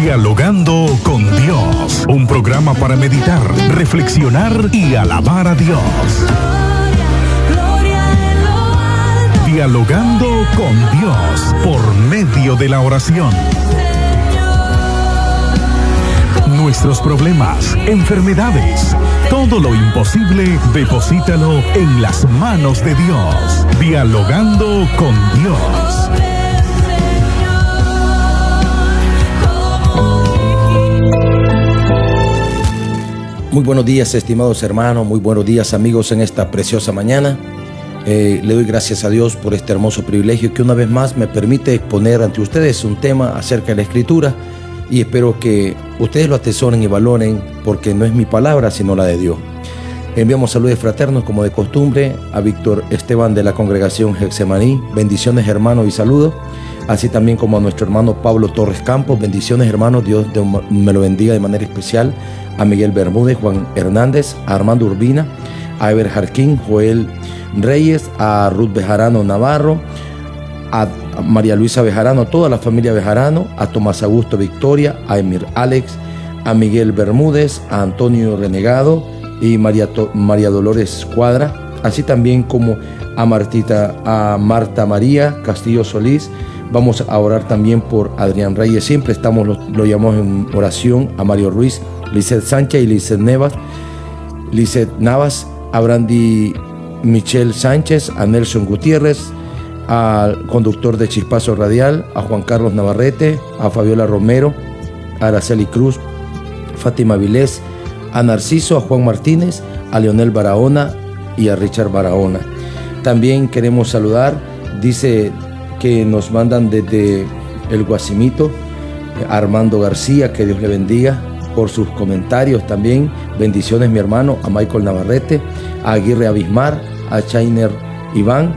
Dialogando con Dios, un programa para meditar, reflexionar y alabar a Dios. Dialogando con Dios por medio de la oración. Nuestros problemas, enfermedades, todo lo imposible, deposítalo en las manos de Dios. Dialogando con Dios. Muy buenos días, estimados hermanos, muy buenos días, amigos, en esta preciosa mañana. Le doy gracias a Dios por este hermoso privilegio que una vez más me permite exponer ante ustedes un tema acerca de la Escritura, y espero que ustedes lo atesoren y valoren, porque no es mi palabra sino la de Dios. Enviamos saludos fraternos como de costumbre a Víctor Esteban de la congregación Getsemaní. Bendiciones, hermanos, y saludos. Así también como a nuestro hermano Pablo Torres Campos. Bendiciones, hermanos, Dios me lo bendiga de manera especial. A Miguel Bermúdez, Juan Hernández, a Armando Urbina, a Eber Jarquín, Joel Reyes, a Ruth Bejarano Navarro, a María Luisa Bejarano, a toda la familia Bejarano, a Tomás Augusto Victoria, a Emir Alex, a Miguel Bermúdez, a Antonio Renegado y María Dolores Cuadra, así también como a Marta María Castillo Solís. Vamos a orar también por Adrián Reyes. Siempre lo llamamos en oración, a Mario Ruiz, Lizeth Sánchez y Lizeth Navas, a Brandy Michelle Sánchez, a Nelson Gutiérrez, al conductor de Chispazo Radial, a Juan Carlos Navarrete, a Fabiola Romero, a Araceli Cruz, Fátima Vilés, a Narciso, a Juan Martínez, a Leonel Barahona y a Richard Barahona. También queremos saludar, dice que nos mandan desde el Guasimito, a Armando García, que Dios le bendiga por sus comentarios también. Bendiciones, mi hermano, a Michael Navarrete, a Aguirre Abismar, a Chainer Iván,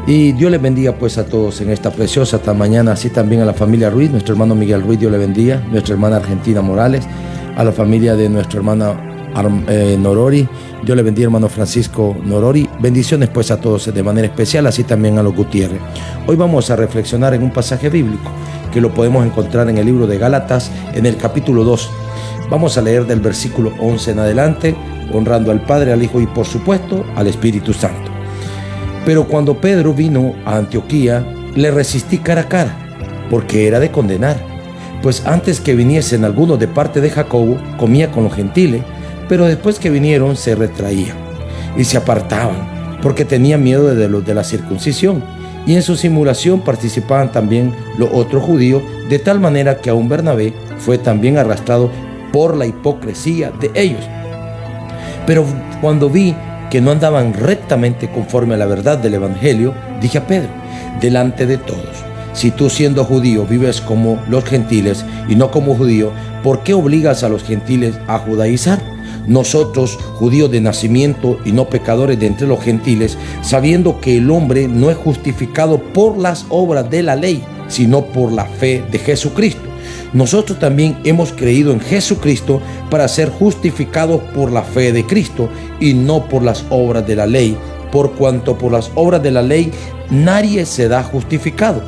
y Dios les bendiga pues a todos en esta preciosa esta mañana. Así también a la familia Ruiz, nuestro hermano Miguel Ruiz, Dios le bendiga, nuestra hermana Argentina Morales, a la familia de nuestra hermana Norori, Dios le bendiga, hermano Francisco Norori. Bendiciones pues a todos de manera especial, así también a los Gutiérrez. Hoy vamos a reflexionar en un pasaje bíblico que lo podemos encontrar en el libro de Gálatas, en el capítulo 2. Vamos a leer del versículo 11 en adelante, honrando al Padre, al Hijo y por supuesto al Espíritu Santo. Pero cuando Pedro vino a Antioquía, le resistí cara a cara, porque era de condenar. Pues antes que viniesen algunos de parte de Jacobo, comía con los gentiles, pero después que vinieron se retraían y se apartaban, porque tenían miedo de los de la circuncisión, y en su simulación participaban también los otros judíos, de tal manera que aún Bernabé fue también arrastrado por la hipocresía de ellos. Pero cuando vi que no andaban rectamente conforme a la verdad del Evangelio, dije a Pedro, delante de todos: si tú, siendo judío, vives como los gentiles y no como judío, ¿por qué obligas a los gentiles a judaizar? Nosotros, judíos de nacimiento y no pecadores de entre los gentiles, sabiendo que el hombre no es justificado por las obras de la ley, sino por la fe de Jesucristo. Nosotros también hemos creído en Jesucristo para ser justificados por la fe de Cristo y no por las obras de la ley, por cuanto por las obras de la ley nadie se da justificado.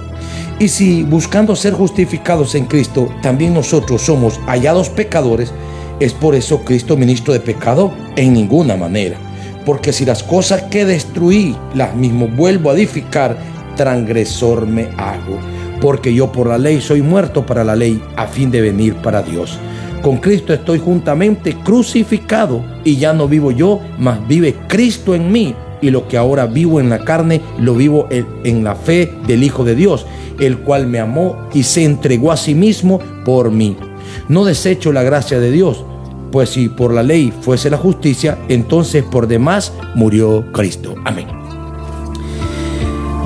Y si buscando ser justificados en Cristo, también nosotros somos hallados pecadores, ¿es por eso Cristo ministro de pecado? En ninguna manera. Porque si las cosas que destruí las mismo vuelvo a edificar, transgresor me hago. Porque yo por la ley soy muerto para la ley, a fin de venir para Dios. Con Cristo estoy juntamente crucificado, y ya no vivo yo, mas vive Cristo en mí. Y lo que ahora vivo en la carne, lo vivo en la fe del Hijo de Dios, el cual me amó y se entregó a sí mismo por mí. No desecho la gracia de Dios, pues si por la ley fuese la justicia, entonces por demás murió Cristo. Amén.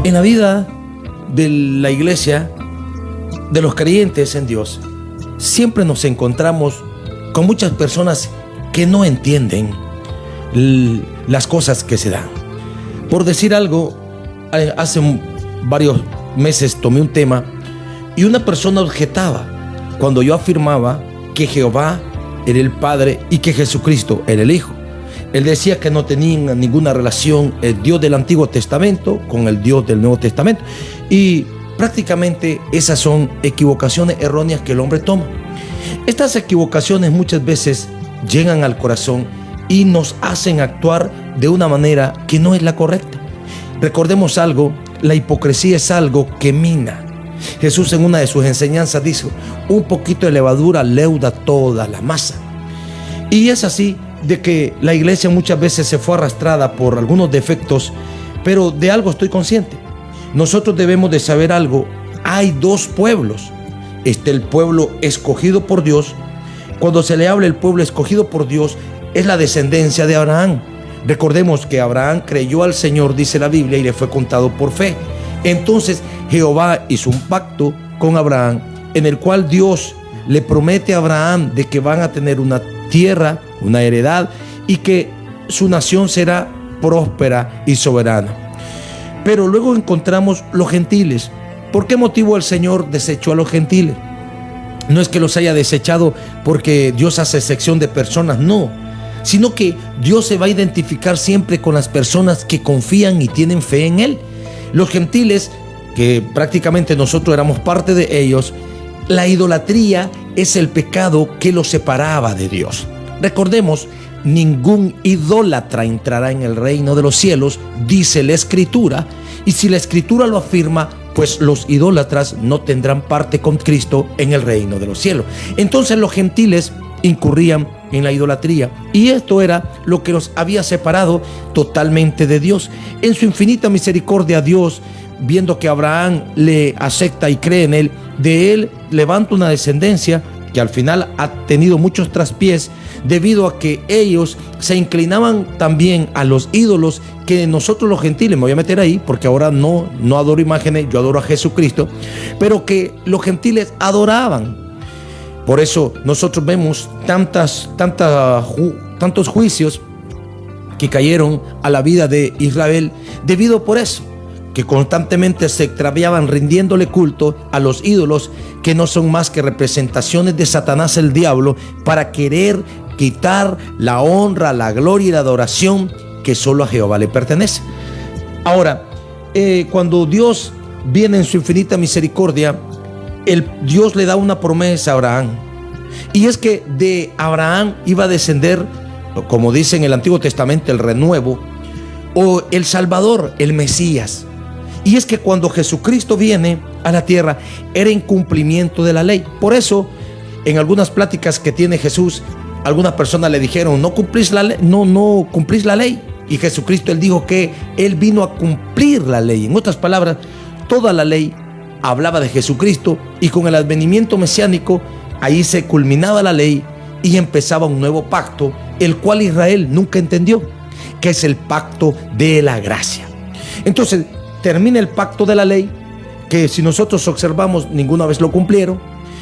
En la vida de la iglesia, de los creyentes en Dios, siempre nos encontramos con muchas personas que no entienden las cosas que se dan. Por decir algo, hace varios meses tomé un tema y una persona objetaba cuando yo afirmaba que Jehová era el Padre y que Jesucristo era el Hijo. Él decía que no tenía ninguna relación el Dios del Antiguo Testamento con el Dios del Nuevo Testamento. Y Prácticamente esas son equivocaciones erróneas que el hombre toma. Estas equivocaciones muchas veces llegan al corazón y nos hacen actuar de una manera que no es la correcta. Recordemos algo, la hipocresía es algo que mina. Jesús en una de sus enseñanzas dijo: un poquito de levadura leuda toda la masa. Y es así de que la iglesia muchas veces se fue arrastrada por algunos defectos, pero de algo estoy consciente. Nosotros debemos de saber algo. Hay dos pueblos. Está el pueblo escogido por Dios. Cuando se le habla del pueblo escogido por Dios, es la descendencia de Abraham. Recordemos que Abraham creyó al Señor, dice la Biblia, y le fue contado por fe. Entonces Jehová hizo un pacto con Abraham, en el cual Dios le promete a Abraham de que van a tener una tierra, una heredad, y que su nación será próspera y soberana. Pero luego encontramos los gentiles. ¿Por qué motivo el Señor desechó a los gentiles? No es que los haya desechado porque Dios hace excepción de personas, no, sino que Dios se va a identificar siempre con las personas que confían y tienen fe en Él. Los gentiles, que prácticamente nosotros éramos parte de ellos, la idolatría es el pecado que los separaba de Dios. Recordemos, ningún idólatra entrará en el reino de los cielos, dice la Escritura, y si la Escritura lo afirma, pues los idólatras no tendrán parte con Cristo en el reino de los cielos. Entonces los gentiles incurrían en la idolatría, y esto era lo que los había separado totalmente de Dios. En su infinita misericordia, Dios, viendo que Abraham le acepta y cree en él, de él levanta una descendencia que al final ha tenido muchos traspiés, debido a que ellos se inclinaban también a los ídolos que nosotros los gentiles, me voy a meter ahí porque ahora no adoro imágenes, yo adoro a Jesucristo, pero que los gentiles adoraban. Por eso nosotros vemos tantos juicios que cayeron a la vida de Israel debido por eso, que constantemente se extraviaban rindiéndole culto a los ídolos, que no son más que representaciones de Satanás, el diablo, para querer quitar la honra, la gloria y la adoración que solo a Jehová le pertenece. Ahora, cuando Dios viene en su infinita misericordia, Dios le da una promesa a Abraham, y es que de Abraham iba a descender, como dice en el Antiguo Testamento, el renuevo, o el Salvador, el Mesías. Y es que cuando Jesucristo viene a la tierra, era en cumplimiento de la ley. Por eso, en algunas pláticas que tiene Jesús, algunas personas le dijeron: no cumplís la ley, no cumplís la ley. Y Jesucristo, él dijo que él vino a cumplir la ley. En otras palabras, toda la ley hablaba de Jesucristo, y con el advenimiento mesiánico, ahí se culminaba la ley y empezaba un nuevo pacto, el cual Israel nunca entendió, que es el pacto de la gracia. Entonces termina el pacto de la ley, que si nosotros observamos, ninguna vez lo cumplieron,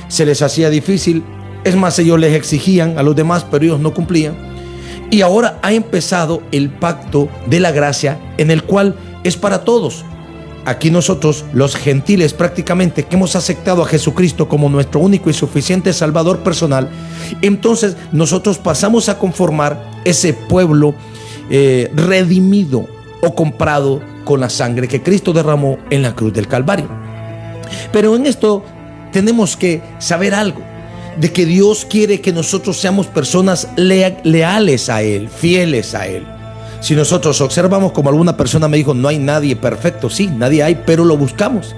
se les hacía difícil, es más, ellos les exigían a los demás, pero ellos no cumplían. Y ahora ha empezado el pacto de la gracia, en el cual es para todos. Aquí nosotros, los gentiles, prácticamente que hemos aceptado a Jesucristo como nuestro único y suficiente Salvador personal, entonces nosotros pasamos a conformar ese pueblo redimido o comprado con la sangre que Cristo derramó en la cruz del Calvario. Pero en esto tenemos que saber algo, de que Dios quiere que nosotros seamos personas leales a Él, fieles a Él. Si nosotros observamos, como alguna persona me dijo, no hay nadie perfecto. Sí, nadie hay, pero lo buscamos.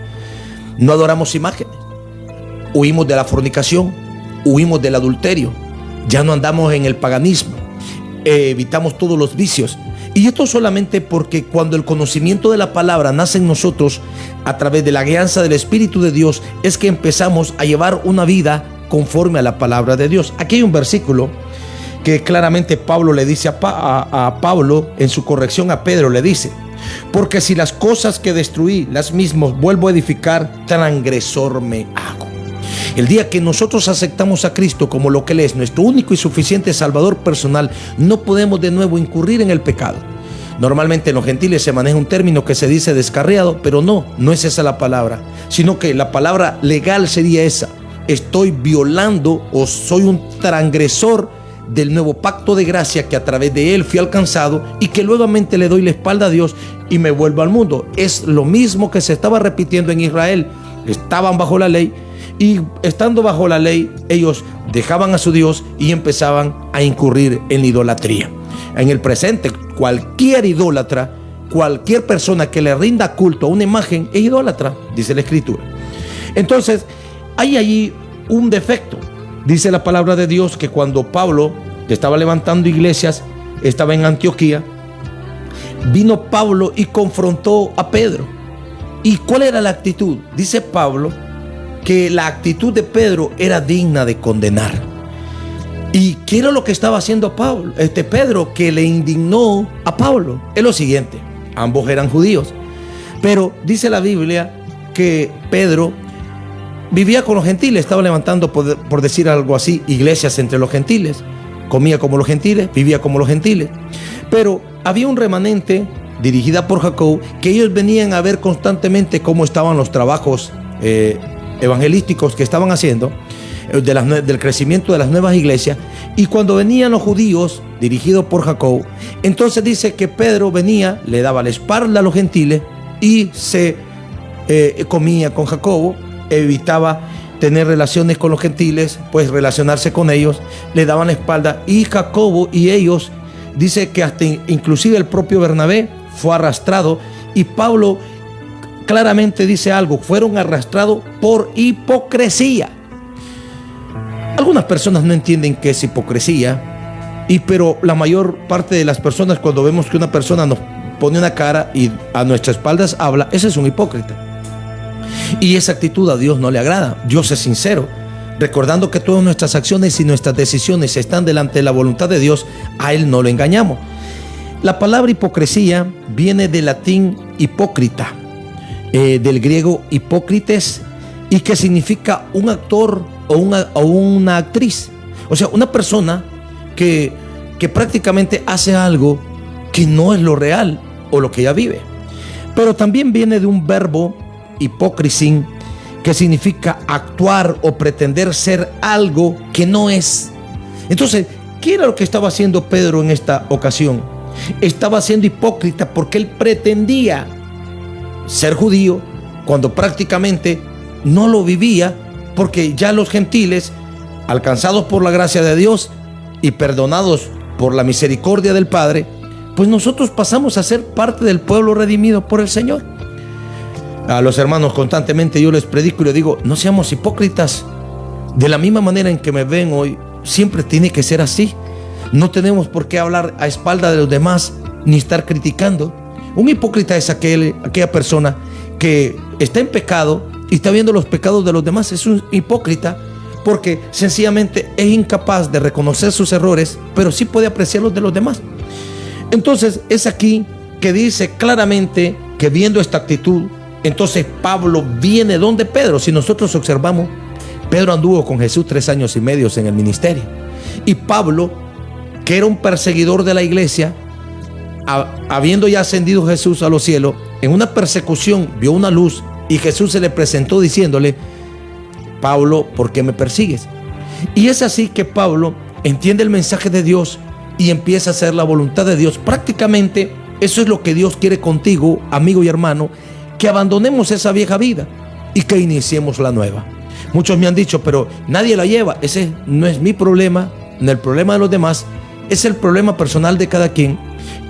No adoramos imágenes, huimos de la fornicación, huimos del adulterio, ya no andamos en el paganismo, evitamos todos los vicios. Y esto solamente porque cuando el conocimiento de la palabra nace en nosotros a través de la guianza del Espíritu de Dios, es que empezamos a llevar una vida conforme a la palabra de Dios. Aquí hay un versículo que claramente Pablo le dice a Pablo en su corrección a Pedro, le dice: porque si las cosas que destruí, las mismas vuelvo a edificar, transgresor me hago. El día que nosotros aceptamos a Cristo como lo que Él es, nuestro único y suficiente Salvador personal, no podemos de nuevo incurrir en el pecado. Normalmente en los gentiles se maneja un término que se dice descarriado, pero no es esa la palabra, sino que la palabra legal sería esa: estoy violando o soy un transgresor del nuevo pacto de gracia que a través de él fui alcanzado, y que nuevamente le doy la espalda a Dios y me vuelvo al mundo. Es lo mismo que se estaba repitiendo en Israel. estaban bajo la ley, y estando bajo la ley, ellos dejaban a su Dios y empezaban a incurrir en la idolatría. En el presente, cualquier idólatra, cualquier persona que le rinda culto a una imagen es idólatra, dice la Escritura. Entonces, hay allí un defecto. Dice la palabra de Dios que cuando Pablo, que estaba levantando iglesias, estaba en Antioquía, vino Pablo y confrontó a Pedro. ¿Y cuál era la actitud? Dice Pablo que la actitud de Pedro era digna de condenar. ¿Y qué era lo que estaba haciendo Pedro, que le indignó a Pablo? Es lo siguiente: ambos eran judíos, pero dice la Biblia que Pedro vivía con los gentiles, estaba levantando, por decir algo así, iglesias entre los gentiles, comía como los gentiles, vivía como los gentiles, pero había un remanente dirigida por Jacob, que ellos venían a ver constantemente cómo estaban los trabajos evangelísticos que estaban haciendo, del crecimiento de las nuevas iglesias. Y cuando venían los judíos dirigidos por Jacob, entonces dice que Pedro venía, le daba la espalda a los gentiles y se comía con Jacobo, evitaba tener relaciones con los gentiles, pues relacionarse con ellos, le daban la espalda, y Jacobo y ellos, dice que hasta inclusive el propio Bernabé fue arrastrado, y Pablo claramente dice algo: fueron arrastrados por hipocresía. Algunas personas no entienden qué es hipocresía, pero la mayor parte de las personas, cuando vemos que una persona nos pone una cara y a nuestras espaldas habla, ese es un hipócrita. Y esa actitud a Dios no le agrada. Dios es sincero, recordando que todas nuestras acciones y nuestras decisiones están delante de la voluntad de Dios. A Él no lo engañamos. La palabra hipocresía viene del latín hipócrita, del griego hipócrites, y que significa un actor o una actriz. O sea, una persona que prácticamente hace algo que no es lo real o lo que ella vive. Pero también viene de un verbo hipócrisin, que significa actuar o pretender ser algo que no es. Entonces, ¿qué era lo que estaba haciendo Pedro en esta ocasión? Estaba siendo hipócrita porque él pretendía ser judío cuando prácticamente no lo vivía, porque ya los gentiles, alcanzados por la gracia de Dios y perdonados por la misericordia del Padre, pues nosotros pasamos a ser parte del pueblo redimido por el Señor. A los hermanos constantemente yo les predico y les digo: no seamos hipócritas. De la misma manera en que me ven hoy, siempre tiene que ser así. No tenemos por qué hablar a espalda de los demás ni estar criticando. Un hipócrita es aquella persona que está en pecado y está viendo los pecados de los demás. Es un hipócrita porque sencillamente es incapaz de reconocer sus errores, pero sí puede apreciar los de los demás. Entonces es aquí que dice claramente que viendo esta actitud, entonces Pablo viene donde Pedro. Si nosotros observamos, Pedro anduvo con Jesús 3 años y medio en el ministerio, y Pablo, que era un perseguidor de la iglesia, habiendo ya ascendido Jesús a los cielos, en una persecución vio una luz y Jesús se le presentó diciéndole: Pablo, ¿por qué me persigues? Y es así que Pablo entiende el mensaje de Dios y empieza a hacer la voluntad de Dios. Prácticamente eso es lo que Dios quiere contigo, amigo y hermano, que abandonemos esa vieja vida y que iniciemos la nueva. Muchos me han dicho: pero nadie la lleva. Ese no es mi problema, no el problema de los demás, es el problema personal de cada quien,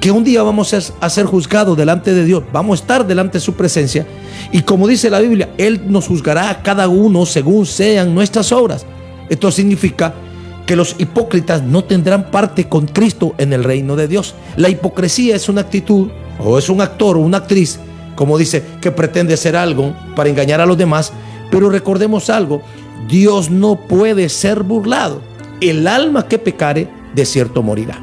que un día vamos a ser juzgados delante de Dios, vamos a estar delante de su presencia, y como dice la Biblia, Él nos juzgará a cada uno según sean nuestras obras. Esto significa que los hipócritas no tendrán parte con Cristo en el reino de Dios. La hipocresía es una actitud, o es un actor o una actriz, como dice, que pretende ser algo para engañar a los demás. Pero recordemos algo: Dios no puede ser burlado. El alma que pecare, de cierto morirá.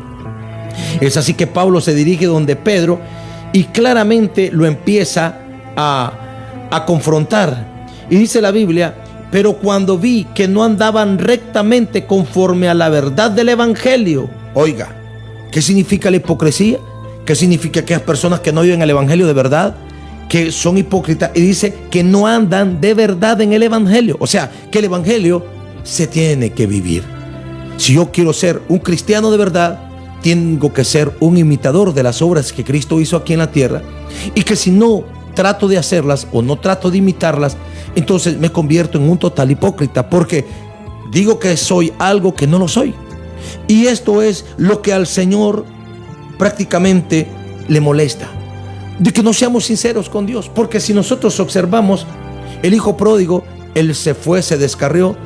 Es así que Pablo se dirige donde Pedro y claramente lo empieza a confrontar. Y dice la Biblia: pero cuando vi que no andaban rectamente conforme a la verdad del evangelio. Oiga, ¿qué significa la hipocresía? ¿Qué significa aquellas personas que no viven el evangelio de verdad, que son hipócritas? Y dice que no andan de verdad en el evangelio. O sea, que el evangelio se tiene que vivir. Si yo quiero ser un cristiano de verdad, tengo que ser un imitador de las obras que Cristo hizo aquí en la tierra, y que si no trato de hacerlas o no trato de imitarlas, entonces me convierto en un total hipócrita, porque digo que soy algo que no lo soy. Y esto es lo que al Señor prácticamente le molesta, de que no seamos sinceros con Dios. Porque si nosotros observamos, el hijo pródigo, él se fue, se descarrió,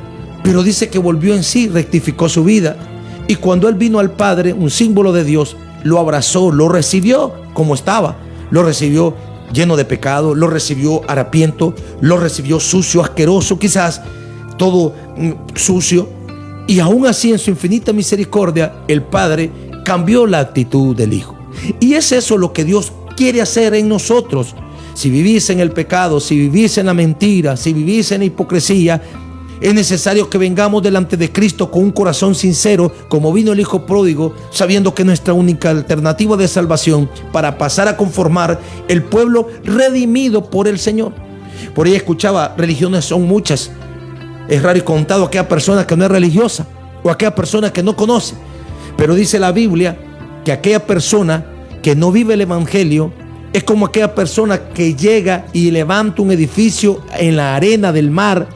pero dice que volvió en sí, rectificó su vida, y cuando él vino al Padre, un símbolo de Dios, lo abrazó, lo recibió como estaba, lo recibió lleno de pecado, lo recibió harapiento, lo recibió sucio, asqueroso, quizás todo sucio, y aún así en su infinita misericordia el Padre cambió la actitud del Hijo. Y es eso lo que Dios quiere hacer en nosotros. Si vivís en el pecado, si vivís en la mentira, si vivís en la hipocresía, es necesario que vengamos delante de Cristo con un corazón sincero, como vino el hijo pródigo, sabiendo que nuestra única alternativa de salvación para pasar a conformar el pueblo redimido por el Señor. Por ahí escuchaba, religiones son muchas. Es raro y contado aquella persona que no es religiosa o aquella persona que no conoce. Pero dice la Biblia que aquella persona que no vive el evangelio es como aquella persona que llega y levanta un edificio en la arena del mar,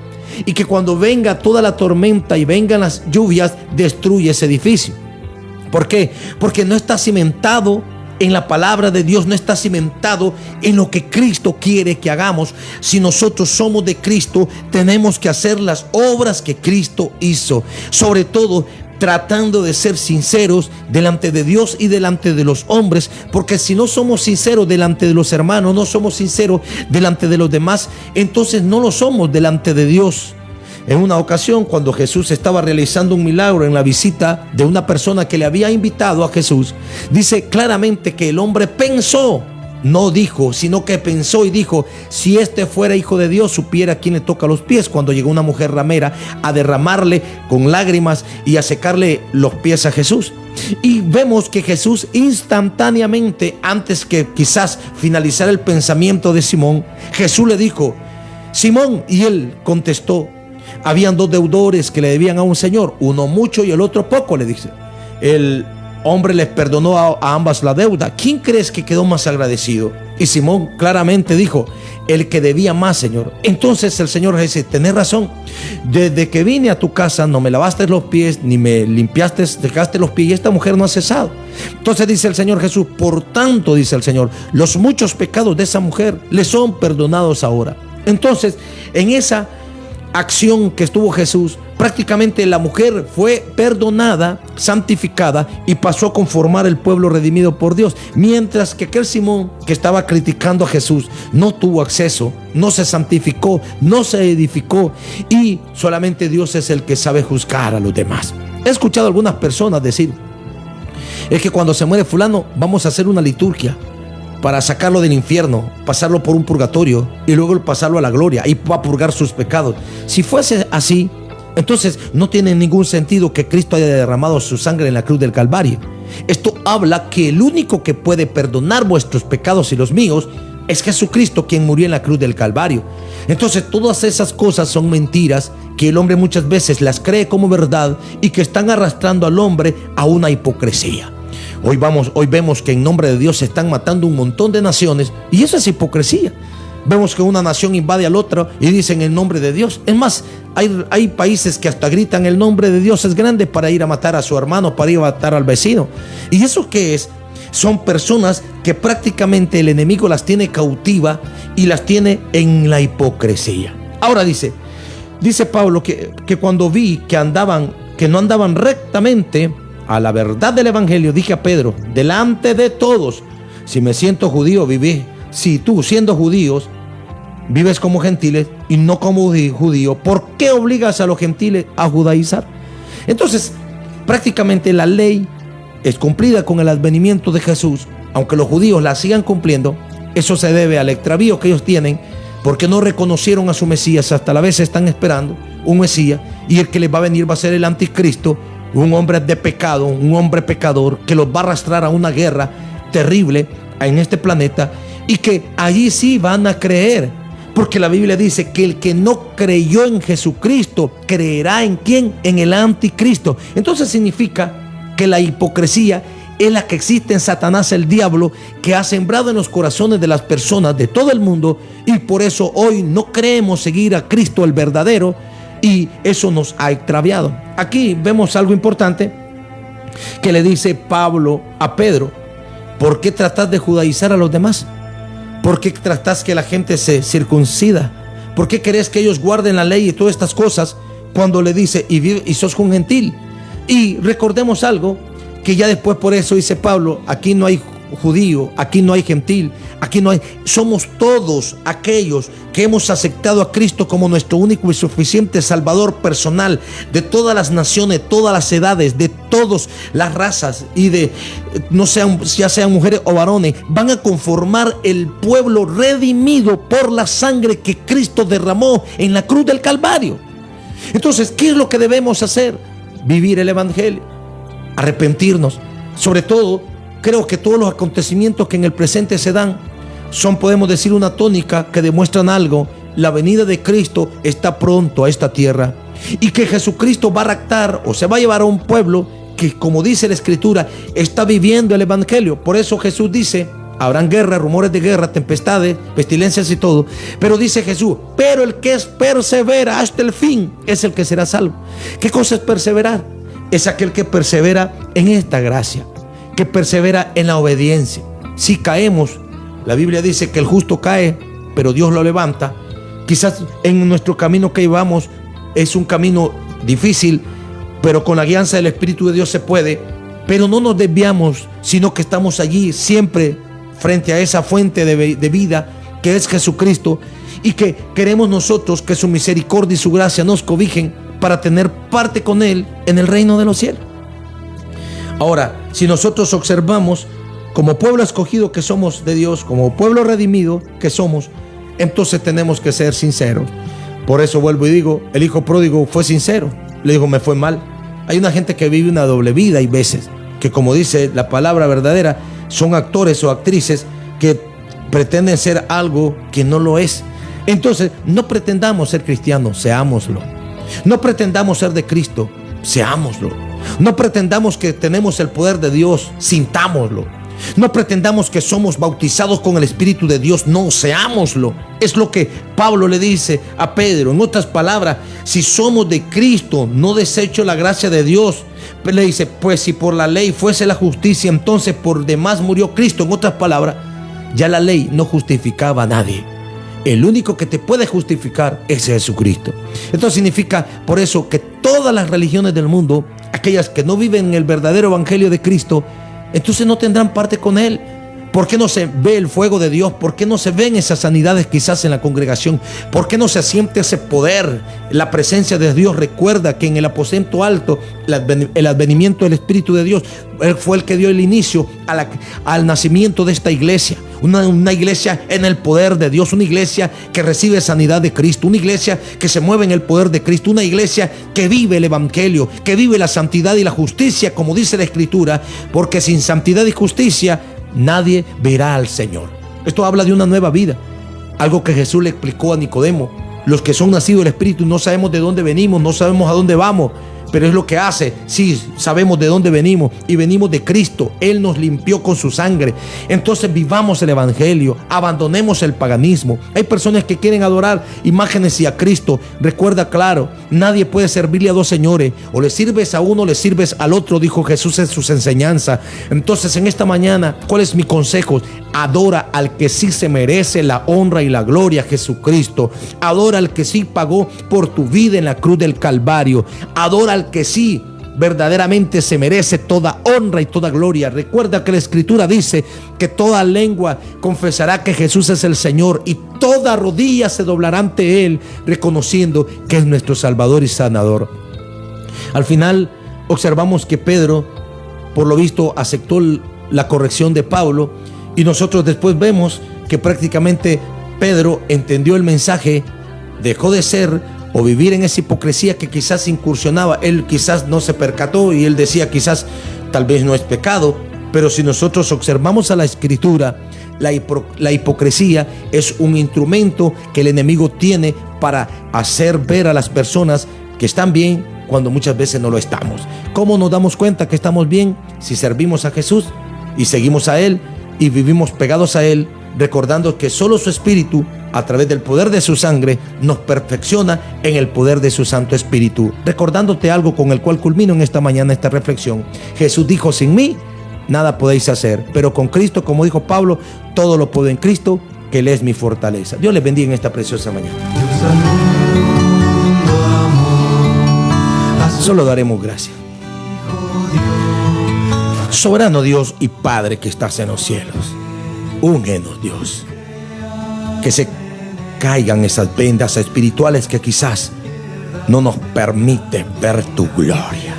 y que cuando venga toda la tormenta y vengan las lluvias, destruye ese edificio. ¿Por qué? Porque no está cimentado en la palabra de Dios, no está cimentado en lo que Cristo quiere que hagamos. Si nosotros somos de Cristo, tenemos que hacer las obras que Cristo hizo, sobre todo tratando de ser sinceros delante de Dios y delante de los hombres, porque si no somos sinceros delante de los hermanos, no somos sinceros delante de los demás, entonces no lo somos delante de Dios. En una ocasión, cuando Jesús estaba realizando un milagro en la visita de una persona que le había invitado a Jesús, dice claramente que el hombre pensó, no dijo, sino que pensó y dijo: si este fuera hijo de Dios, supiera a quién le toca los pies. Cuando llegó una mujer ramera a derramarle con lágrimas y a secarle los pies a Jesús. Y vemos que Jesús instantáneamente, antes que quizás finalizar el pensamiento de Simón, Jesús le dijo: Simón, y él contestó. Habían dos deudores que le debían a un señor, uno mucho y el otro poco, le dice. El hombre les perdonó a ambas la deuda. ¿Quién crees que quedó más agradecido? Y Simón claramente dijo: el que debía más, Señor. Entonces el Señor dice: tenés razón, desde que vine a tu casa no me lavaste los pies, ni me limpiaste, dejaste los pies, y esta mujer no ha cesado. Entonces dice el Señor Jesús: por tanto, dice el Señor, los muchos pecados de esa mujer le son perdonados ahora. Entonces, en esa acción que estuvo Jesús, prácticamente la mujer fue perdonada, santificada, y pasó a conformar el pueblo redimido por Dios, mientras que aquel Simón que estaba criticando a Jesús no tuvo acceso, no se santificó, no se edificó, y solamente Dios es el que sabe juzgar a los demás. He escuchado a algunas personas decir: es que cuando se muere fulano vamos a hacer una liturgia para sacarlo del infierno, pasarlo por un purgatorio y luego pasarlo a la gloria y va a purgar sus pecados. Si fuese así, entonces no tiene ningún sentido que Cristo haya derramado su sangre en la cruz del Calvario. Esto habla que el único que puede perdonar vuestros pecados y los míos es Jesucristo, quien murió en la cruz del Calvario. Entonces todas esas cosas son mentiras que el hombre muchas veces las cree como verdad y que están arrastrando al hombre a una hipocresía. Hoy vemos que en nombre de Dios se están matando un montón de naciones, y eso es hipocresía. Vemos que una nación invade al otro y dicen el nombre de Dios. Es más, hay países que hasta gritan: el nombre de Dios es grande, para ir a matar a su hermano, para ir a matar al vecino. ¿Y eso qué es? Son personas que prácticamente el enemigo las tiene cautiva y las tiene en la hipocresía. Ahora dice Pablo que cuando vi que no andaban rectamente a la verdad del evangelio, dije a Pedro delante de todos: si me siento judío, viví. Si tú, siendo judíos, vives como gentiles y no como judío, ¿por qué obligas a los gentiles a judaizar? Entonces, prácticamente la ley es cumplida con el advenimiento de Jesús, aunque los judíos la sigan cumpliendo. Eso se debe al extravío que ellos tienen, porque no reconocieron a su Mesías. Hasta la vez están esperando un Mesías, y el que les va a venir va a ser el anticristo, un hombre de pecado, un hombre pecador que los va a arrastrar a una guerra terrible en este planeta, y que allí sí van a creer, porque la Biblia dice que el que no creyó en Jesucristo creerá en ¿quién? En el anticristo. Entonces significa que la hipocresía es la que existe en Satanás, el diablo, que ha sembrado en los corazones de las personas de todo el mundo, y por eso hoy no creemos seguir a Cristo el verdadero, y eso nos ha extraviado. Aquí vemos algo importante que le dice Pablo a Pedro: ¿por qué tratás de judaizar a los demás? ¿Por qué tratás que la gente se circuncida? ¿Por qué querés que ellos guarden la ley y todas estas cosas? Cuando le dice, y sos un gentil. Y recordemos algo, que ya después por eso dice Pablo: aquí no hay judío, aquí no hay gentil, aquí no hay, somos todos aquellos que hemos aceptado a Cristo como nuestro único y suficiente Salvador personal, de todas las naciones, todas las edades, de todas las razas, y de, no sean, ya sean mujeres o varones, van a conformar el pueblo redimido por la sangre que Cristo derramó en la cruz del Calvario. Entonces, ¿qué es lo que debemos hacer? Vivir el evangelio, arrepentirnos. Sobre todo, creo que todos los acontecimientos que en el presente se dan son, podemos decir, una tónica que demuestran algo: la venida de Cristo está pronto a esta tierra, y que Jesucristo va a raptar, o se va a llevar a un pueblo que, como dice la Escritura, está viviendo el evangelio. Por eso Jesús dice: habrán guerra, rumores de guerra, tempestades, pestilencias y todo, pero dice Jesús: pero el que persevera hasta el fin es el que será salvo. ¿Qué cosa es perseverar? Es aquel que persevera en esta gracia, que persevera en la obediencia. Si caemos, la Biblia dice que el justo cae, pero Dios lo levanta. Quizás en nuestro camino que llevamos es un camino difícil, pero con la guianza del Espíritu de Dios se puede. Pero no nos desviamos, sino que estamos allí siempre frente a esa fuente de vida que es Jesucristo, y que queremos nosotros que su misericordia y su gracia nos cobijen para tener parte con Él en el reino de los cielos. Ahora, si nosotros observamos, como pueblo escogido que somos de Dios, como pueblo redimido que somos, entonces tenemos que ser sinceros. Por eso vuelvo y digo, el hijo pródigo fue sincero. Le dijo: me fue mal. Hay una gente que vive una doble vida, y veces que, como dice la palabra verdadera, son actores o actrices que pretenden ser algo que no lo es. Entonces, no pretendamos ser cristianos, seámoslo. No pretendamos ser de Cristo, seámoslo. No pretendamos que tenemos el poder de Dios, sintámoslo. No pretendamos que somos bautizados con el Espíritu de Dios, no, seámoslo. Es lo que Pablo le dice a Pedro. En otras palabras, si somos de Cristo, no desecho la gracia de Dios. Le dice: pues si por la ley fuese la justicia, entonces por demás murió Cristo. En otras palabras, ya la ley no justificaba a nadie. El único que te puede justificar es Jesucristo. Esto significa, por eso, que todas las religiones del mundo, aquellas que no viven en el verdadero evangelio de Cristo, entonces no tendrán parte con Él. ¿Por qué no se ve el fuego de Dios? ¿Por qué no se ven esas sanidades quizás en la congregación? ¿Por qué no se siente ese poder, la presencia de Dios? Recuerda que en el aposento alto, el advenimiento del Espíritu de Dios fue el que dio el inicio al nacimiento de esta iglesia. Una iglesia en el poder de Dios, una iglesia que recibe sanidad de Cristo, una iglesia que se mueve en el poder de Cristo, una iglesia que vive el evangelio, que vive la santidad y la justicia, como dice la Escritura, porque sin santidad y justicia nadie verá al Señor. Esto habla de una nueva vida, algo que Jesús le explicó a Nicodemo. Los que son nacidos del Espíritu no sabemos de dónde venimos, no sabemos a dónde vamos, pero es lo que hace. Sí, sabemos de dónde venimos, y venimos de Cristo. Él nos limpió con su sangre. Entonces vivamos el evangelio, abandonemos el paganismo. Hay personas que quieren adorar imágenes y a Cristo. Recuerda, claro, nadie puede servirle a dos señores: o le sirves a uno o le sirves al otro, dijo Jesús en sus enseñanzas. Entonces, en esta mañana, ¿cuál es mi consejo? Adora al que sí se merece la honra y la gloria, Jesucristo. Adora al que sí pagó por tu vida en la cruz del Calvario. Adora al que sí verdaderamente se merece toda honra y toda gloria. Recuerda que la Escritura dice que toda lengua confesará que Jesús es el Señor, y toda rodilla se doblará ante Él, reconociendo que es nuestro Salvador y Sanador. Al final observamos que Pedro, por lo visto, aceptó la corrección de Pablo, y nosotros después vemos que prácticamente Pedro entendió el mensaje, dejó de ser o vivir en esa hipocresía que quizás incursionaba. Él quizás no se percató, y él decía: quizás tal vez no es pecado. Pero si nosotros observamos a la Escritura, la hipocresía es un instrumento que el enemigo tiene para hacer ver a las personas que están bien cuando muchas veces no lo estamos. ¿Cómo nos damos cuenta que estamos bien? Si servimos a Jesús y seguimos a Él y vivimos pegados a Él, recordando que solo su Espíritu, a través del poder de su sangre, nos perfecciona en el poder de su Santo Espíritu. Recordándote algo con el cual culmino en esta mañana esta reflexión. Jesús dijo: sin mí nada podéis hacer, pero con Cristo, como dijo Pablo, todo lo puedo en Cristo, que Él es mi fortaleza. Dios les bendiga en esta preciosa mañana. Solo daremos gracias. Soberano Dios y Padre que estás en los cielos, úngenos, Dios, que se caigan esas vendas espirituales que quizás no nos permiten ver tu gloria.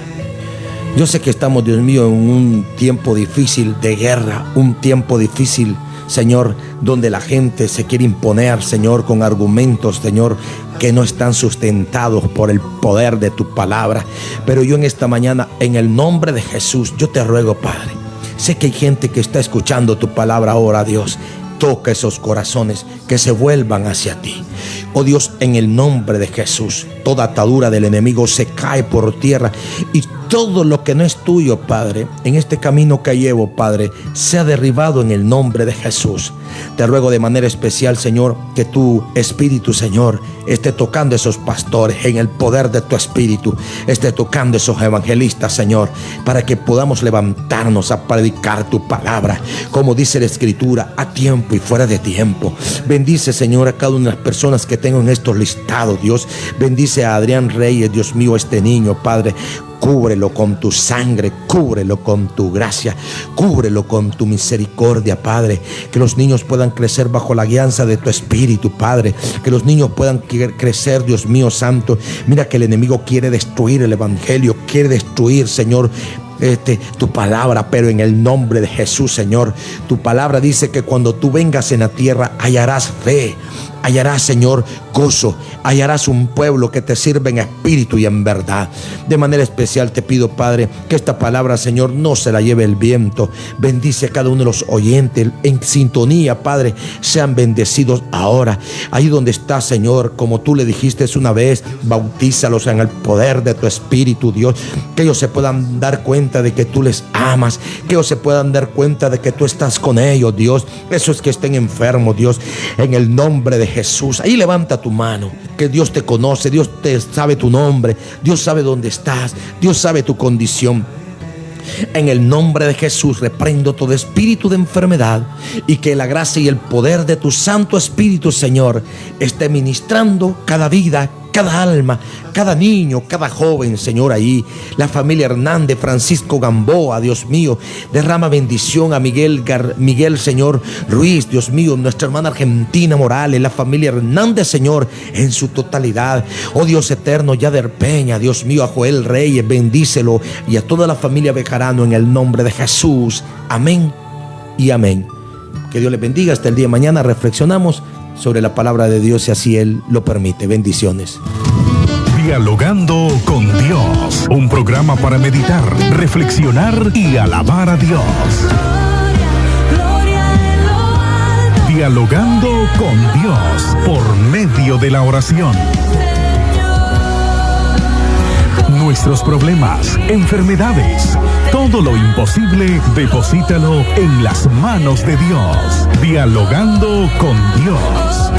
Yo sé que estamos, Dios mío, en un tiempo difícil de guerra, un tiempo difícil, Señor, donde la gente se quiere imponer, Señor, con argumentos, Señor, que no están sustentados por el poder de tu palabra. Pero yo en esta mañana, en el nombre de Jesús, yo te ruego, Padre, sé que hay gente que está escuchando tu palabra ahora, Dios. Toca esos corazones que se vuelvan hacia ti. Oh Dios, en el nombre de Jesús, toda atadura del enemigo se cae por tierra y todo lo que no es tuyo, Padre, en este camino que llevo, Padre, sea derribado en el nombre de Jesús. Te ruego de manera especial, Señor, que tu Espíritu, Señor, esté tocando a esos pastores en el poder de tu Espíritu, esté tocando a esos evangelistas, Señor, para que podamos levantarnos a predicar tu palabra, como dice la Escritura, a tiempo y fuera de tiempo. Bendice, Señor, a cada una de las personas que tengo en estos listados, Dios. Bendice a Adrián Reyes, Dios mío, este niño, Padre. Cúbrelo con tu sangre, cúbrelo con tu gracia, cúbrelo con tu misericordia, Padre. Que los niños puedan crecer bajo la guianza de tu Espíritu, Padre. Que los niños puedan crecer, Dios mío santo. Mira que el enemigo quiere destruir el evangelio, quiere destruir, Señor, tu palabra, pero en el nombre de Jesús, Señor, tu palabra dice que cuando tú vengas en la tierra hallarás fe, hallarás, Señor, gozo, hallarás un pueblo que te sirve en espíritu y en verdad. De manera especial te pido, Padre, que esta palabra, Señor, no se la lleve el viento. Bendice a cada uno de los oyentes en sintonía, Padre, sean bendecidos ahora. Ahí donde está, Señor, como tú le dijiste una vez, bautízalos en el poder de tu Espíritu, Dios, que ellos se puedan dar cuenta de que tú les amas, que ellos se puedan dar cuenta de que tú estás con ellos, Dios. Esos que estén enfermos, Dios, en el nombre de Jesús, ahí levanta tu mano, que Dios te conoce, Dios te sabe tu nombre, Dios sabe dónde estás, Dios sabe tu condición. En el nombre de Jesús reprendo todo espíritu de enfermedad y que la gracia y el poder de tu Santo Espíritu, Señor, esté ministrando cada vida, cada alma, cada niño, cada joven, Señor, ahí. La familia Hernández, Francisco Gamboa, Dios mío, derrama bendición a Miguel, Señor, Ruiz, Dios mío, nuestra hermana Argentina Morales, la familia Hernández, Señor, en su totalidad. Oh Dios eterno, Yader Peña, Dios mío, a Joel Reyes, bendícelo, y a toda la familia Bejarano en el nombre de Jesús. Amén y amén. Que Dios les bendiga. Hasta el día de mañana reflexionamos sobre la palabra de Dios, si así Él lo permite. Bendiciones. Dialogando con Dios, un programa para meditar, reflexionar y alabar a Dios. Dialogando con Dios por medio de la oración. Nuestros problemas, enfermedades, todo lo imposible, deposítalo en las manos de Dios. Dialogando con Dios.